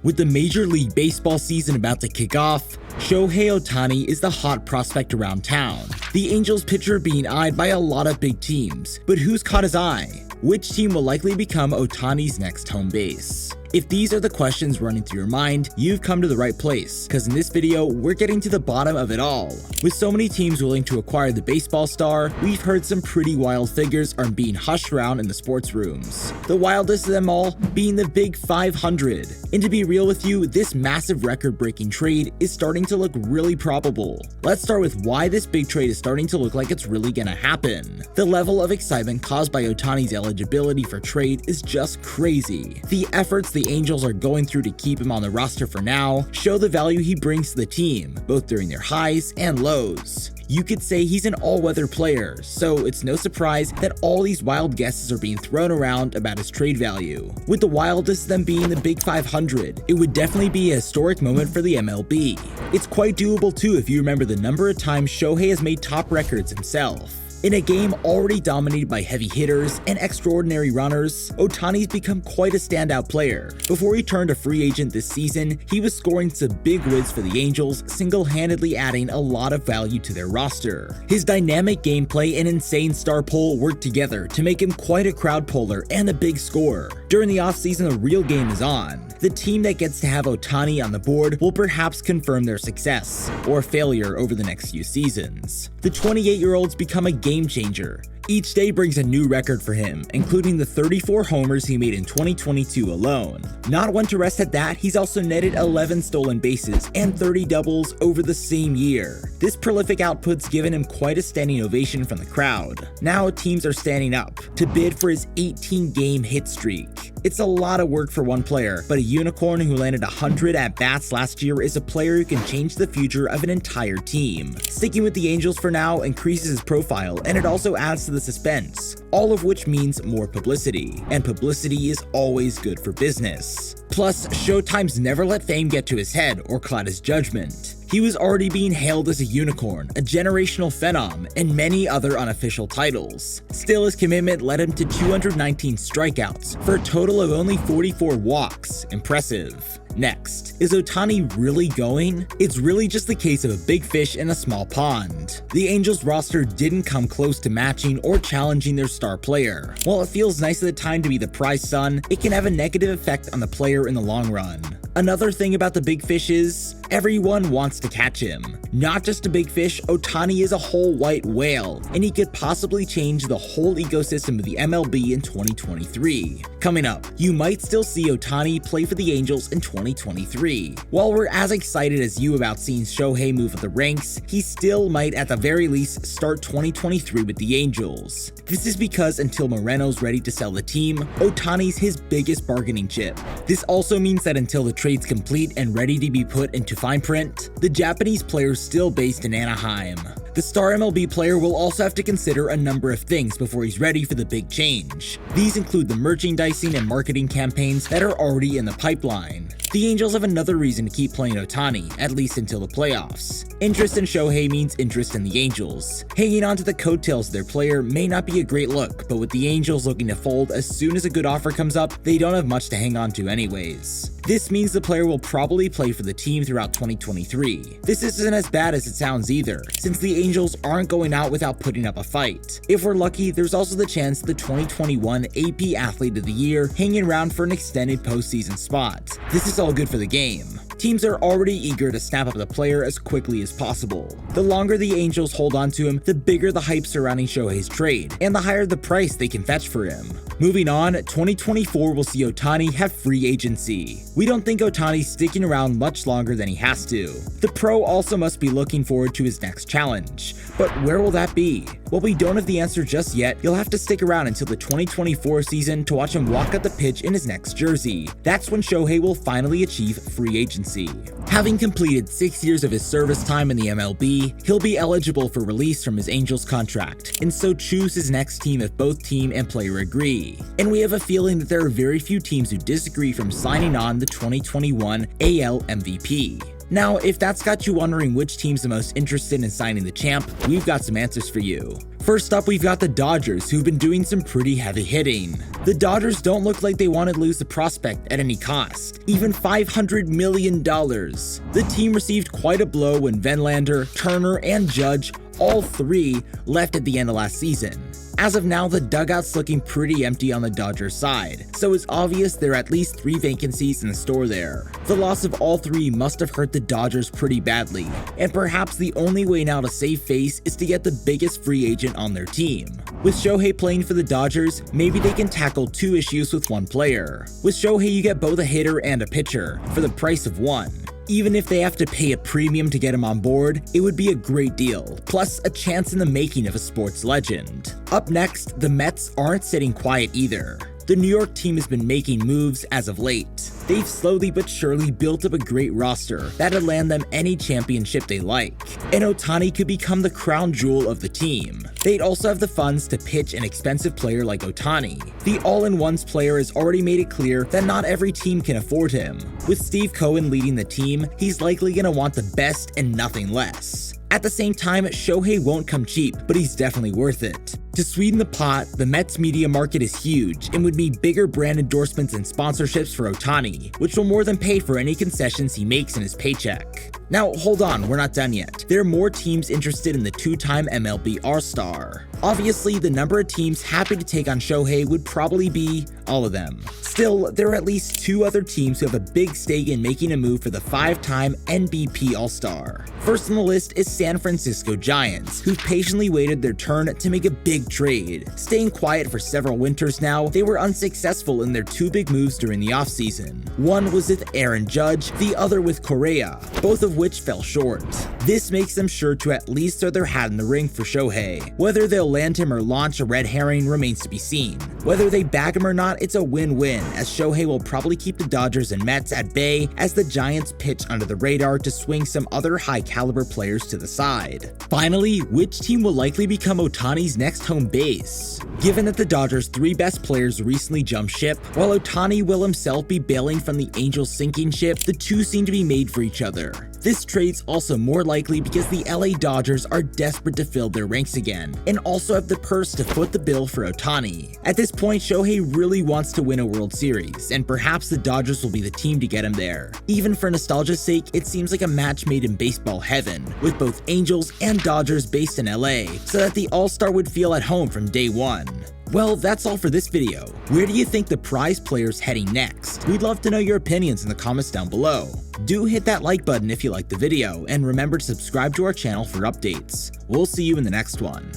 With the Major League Baseball season about to kick off, Shohei Ohtani is the hot prospect around town. The Angels pitcher being eyed by a lot of big teams, but who's caught his eye? Which team will likely become Ohtani's next home base? If these are the questions running through your mind, you've come to the right place, because in this video, we're getting to the bottom of it all. With so many teams willing to acquire the baseball star, we've heard some pretty wild figures are being hushed around in the sports rooms. The wildest of them all being the Big 500. And to be real with you, this massive record-breaking trade is starting to look really probable. Let's start with why this big trade is starting to look like it's really gonna happen. The level of excitement caused by Ohtani's eligibility for trade is just crazy. The efforts the Angels are going through to keep him on the roster for now show the value he brings to the team, both during their highs and lows. You could say he's an all-weather player, so it's no surprise that all these wild guesses are being thrown around about his trade value. With the wildest of them being the Big 500, it would definitely be a historic moment for the MLB. It's quite doable too if you remember the number of times Shohei has made top records himself. In a game already dominated by heavy hitters and extraordinary runners, Ohtani's become quite a standout player. Before he turned a free agent this season, he was scoring some big wins for the Angels, single-handedly adding a lot of value to their roster. His dynamic gameplay and insane star pull worked together to make him quite a crowd puller and a big scorer. During the offseason, the real game is on. The team that gets to have Ohtani on the board will perhaps confirm their success or failure over the next few seasons. The 28-year-old's become a game changer. Each day brings a new record for him, including the 34 homers he made in 2022 alone. Not one to rest at that, he's also netted 11 stolen bases and 30 doubles over the same year. This prolific output's given him quite a standing ovation from the crowd. Now teams are standing up to bid for his 18-game hit streak. It's a lot of work for one player, but a unicorn who landed 100 at-bats last year is a player who can change the future of an entire team. Sticking with the Angels for now increases his profile, and it also adds to the suspense, all of which means more publicity, and publicity is always good for business. Plus, Showtime's never let fame get to his head or cloud his judgment. He was already being hailed as a unicorn, a generational phenom, and many other unofficial titles. Still, his commitment led him to 219 strikeouts for a total of only 44 walks. Impressive. Next, is Ohtani really going? It's really just the case of a big fish in a small pond. The Angels roster didn't come close to matching or challenging their star player. While it feels nice at the time to be the prize son, it can have a negative effect on the player in the long run. Another thing about the big fish is, everyone wants to catch him. Not just a big fish, Ohtani is a whole white whale, and he could possibly change the whole ecosystem of the MLB in 2023. Coming up, you might still see Ohtani play for the Angels in 2023. While we're as excited as you about seeing Shohei move up the ranks, he still might at the very least start 2023 with the Angels. This is because until Moreno's ready to sell the team, Ohtani's his biggest bargaining chip. This also means that until the trade's complete and ready to be put into fine print, the Japanese player's still based in Anaheim. The star MLB player will also have to consider a number of things before he's ready for the big change. These include the merchandising and marketing campaigns that are already in the pipeline. The Angels have another reason to keep playing Ohtani, at least until the playoffs. Interest in Shohei means interest in the Angels. Hanging on to the coattails of their player may not be a great look, but with the Angels looking to fold as soon as a good offer comes up, they don't have much to hang on to anyways. This means the player will probably play for the team throughout 2023. This isn't as bad as it sounds either, since the Angels aren't going out without putting up a fight. If we're lucky, there's also the chance the 2021 AP Athlete of the Year hanging around for an extended postseason spot. This is all good for the game. Teams are already eager to snap up the player as quickly as possible. The longer the Angels hold on to him, the bigger the hype surrounding Shohei's trade, and the higher the price they can fetch for him. Moving on, 2024 will see Ohtani have free agency. We don't think Ohtani's sticking around much longer than he has to. The pro also must be looking forward to his next challenge. But where will that be? While we don't have the answer just yet, you'll have to stick around until the 2024 season to watch him walk out the pitch in his next jersey. That's when Shohei will finally achieve free agency. Having completed 6 years of his service time in the MLB, he'll be eligible for release from his Angels contract, and so choose his next team if both team and player agree. And we have a feeling that there are very few teams who disagree from signing on the 2021 AL MVP. Now, if that's got you wondering which team's the most interested in signing the champ, we've got some answers for you. First up, we've got the Dodgers, who've been doing some pretty heavy hitting. The Dodgers don't look like they want to lose the prospect at any cost, even $500 million. The team received quite a blow when Verlander, Turner, and Judge, all three, left at the end of last season. As of now, the dugout's looking pretty empty on the Dodgers side, so it's obvious there are at least 3 vacancies in the store there. The loss of all 3 must have hurt the Dodgers pretty badly, and perhaps the only way now to save face is to get the biggest free agent on their team. With Shohei playing for the Dodgers, maybe they can tackle 2 issues with 1 player. With Shohei, you get both a hitter and a pitcher for the price of 1. Even if they have to pay a premium to get him on board, it would be a great deal, plus a chance in the making of a sports legend. Up next, the Mets aren't sitting quiet either. The New York team has been making moves as of late. They've slowly but surely built up a great roster that'll land them any championship they like, and Ohtani could become the crown jewel of the team. They'd also have the funds to pitch an expensive player like Ohtani. The all-in-ones player has already made it clear that not every team can afford him. With Steve Cohen leading the team, he's likely going to want the best and nothing less. At the same time, Shohei won't come cheap, but he's definitely worth it. To sweeten the pot, the Mets media market is huge and would need bigger brand endorsements and sponsorships for Ohtani, which will more than pay for any concessions he makes in his paycheck. Now, hold on, we're not done yet. There are more teams interested in the 2-time MLB All-Star. Obviously, the number of teams happy to take on Shohei would probably be all of them. Still, there are at least 2 other teams who have a big stake in making a move for the 5-time MVP All-Star. First on the list is San Francisco Giants, who've patiently waited their turn to make a big trade. Staying quiet for several winters now, they were unsuccessful in their 2 big moves during the offseason. One was with Aaron Judge, the other with Correa, both of which fell short. This makes them sure to at least throw their hat in the ring for Shohei. Whether they'll land him or launch a red herring remains to be seen. Whether they bag him or not, it's a win-win, as Shohei will probably keep the Dodgers and Mets at bay as the Giants pitch under the radar to swing some other high-caliber players to the side. Finally, which team will likely become Ohtani's next home base? Given that the Dodgers' 3 best players recently jumped ship, while Ohtani will himself be bailing from the Angels' sinking ship, the 2 seem to be made for each other. This trade's also more likely because the LA Dodgers are desperate to fill their ranks again, and also have the purse to foot the bill for Ohtani. At this point, Shohei really wants to win a World Series, and perhaps the Dodgers will be the team to get him there. Even for nostalgia's sake, it seems like a match made in baseball heaven, with both Angels and Dodgers based in LA, so that the All-Star would feel at home from day one. Well, that's all for this video. Where do you think the prize player's heading next? We'd love to know your opinions in the comments down below. Do hit that like button if you liked the video, and remember to subscribe to our channel for updates. We'll see you in the next one.